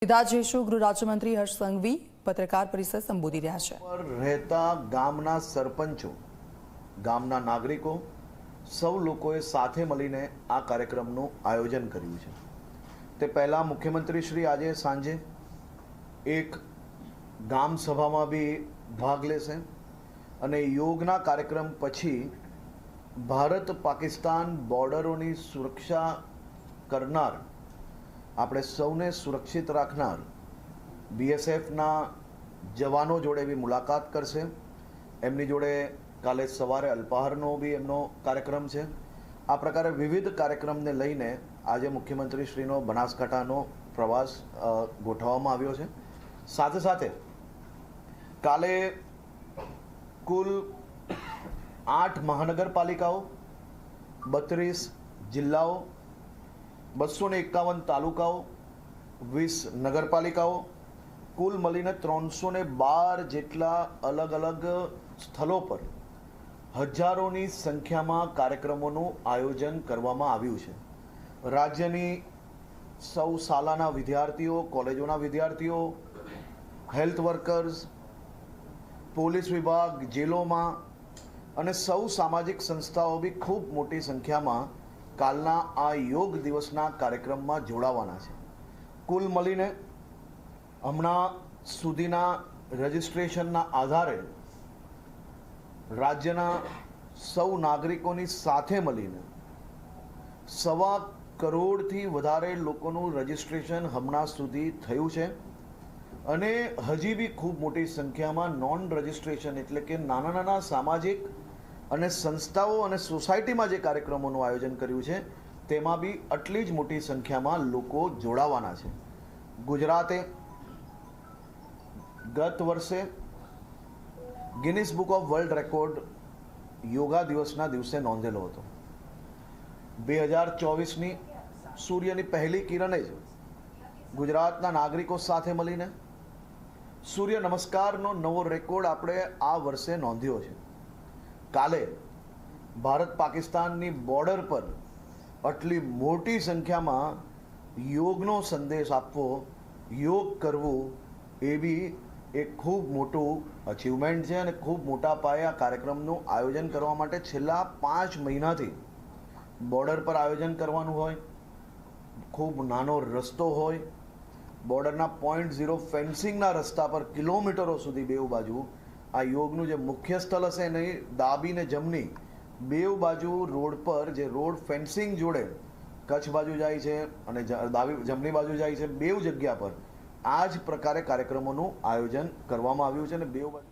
સીધા જઈશું ગૃહ રાજ્યમંત્રી હર્ષ સંઘવી પત્રકાર પરિષદ સંબોધી રહ્યા છે। પર રહેતા ગામના સરપંચો, ગામના નાગરિકો સૌ લોકોએ સાથે મળીને આ કાર્યક્રમનું આયોજન કર્યું છે। તે પહેલા મુખ્યમંત્રી શ્રી આજે સાંજે એક ગામ સભામાં બી ભાગ લેશે અને યોગના કાર્યક્રમ પછી ભારત પાકિસ્તાન બોર્ડરોની સુરક્ષા કરનાર, આપણે સૌને સુરક્ષિત રાખનાર બીએસએફના જવાનો જોડે બી મુલાકાત કરશે। એમની જોડે કાલે સવારે અલ્પાહારનો બી એમનો કાર્યક્રમ છે। આ પ્રકારે વિવિધ કાર્યક્રમને લઈને આજે મુખ્યમંત્રીશ્રીનો બનાસકાંઠાનો પ્રવાસ ગોઠવવામાં આવ્યો છે। સાથે સાથે કાલે કુલ 8 મહાનગરપાલિકાઓ, 32 જિલ્લાઓ, 251 તાલુકાઓ, 20 નગરપાલિકાઓ, કુલ મળીને 312 જેટલા અલગ અલગ સ્થળો પર હજારોની સંખ્યામાં કાર્યક્રમોનું આયોજન કરવામાં આવ્યું છે। રાજ્યની સૌ શાળાના વિદ્યાર્થીઓ, કોલેજોના વિદ્યાર્થીઓ, હેલ્થ વર્કર્સ, પોલીસ વિભાગ, જેલોમાં અને સૌ સામાજિક સંસ્થાઓ બી ખૂબ મોટી સંખ્યામાં કાલના આ યોગ દિવસના કાર્યક્રમમાં જોડાવાના છે। કુલ મળીને હમણાં સુધીના રજિસ્ટ્રેશનના આધારે રાજ્યના સૌ નાગરિકોની સાથે મળીને 1.25 કરોડથી વધારે લોકોનું રજિસ્ટ્રેશન હમણાં સુધી થયું છે અને હજી બી ખૂબ મોટી સંખ્યામાં નોન રજિસ્ટ્રેશન એટલે કે નાના નાના સામાજિક અને સંસ્થાઓ અને સોસાયટીમાં જે કાર્યક્રમોનું આયોજન કર્યું છે તેમાં બી આટલી જ મોટી સંખ્યામાં લોકો જોડાવાના છે। ગુજરાતે ગત વર્ષે Guinness book of world record yoga દિવસના દિવસે નોંધેલો હતો। 2024ની સૂર્યની પહેલી કિરણે જ ગુજરાતના નાગરિકો સાથે મળીને સૂર્ય નમસ્કારનો નવો રેકોર્ડ આપણે આ વર્ષે નોંધ્યો છે। કાલે ભારત પાકિસ્તાનની બોર્ડર પર આટલી મોટી સંખ્યામાં યોગનો સંદેશ આપવો, યોગ કરવું એ બી એક ખૂબ મોટું અચીવમેન્ટ છે અને ખૂબ મોટા પાયે આ કાર્યક્રમનું આયોજન કરવા માટે છેલ્લા 5 મહિનાથી બોર્ડર પર આયોજન કરવાનું હોય, ખૂબ નાનો રસ્તો હોય, બોર્ડરના 0.0 ફેન્સિંગના રસ્તા પર કિલોમીટરો સુધી બેઉ બાજુ આ યોગનું જે મુખ્ય સ્થળ હશે એની ડાબી ને જમણી બેઉ બાજુ રોડ પર જે રોડ ફેન્સિંગ જોડે કચ્છ બાજુ જાય છે અને જમણી બાજુ જાય છે, બેઉ જગ્યા પર આ જ પ્રકારે કાર્યક્રમોનું આયોજન કરવામાં આવ્યું છે અને બેઉ બાજુ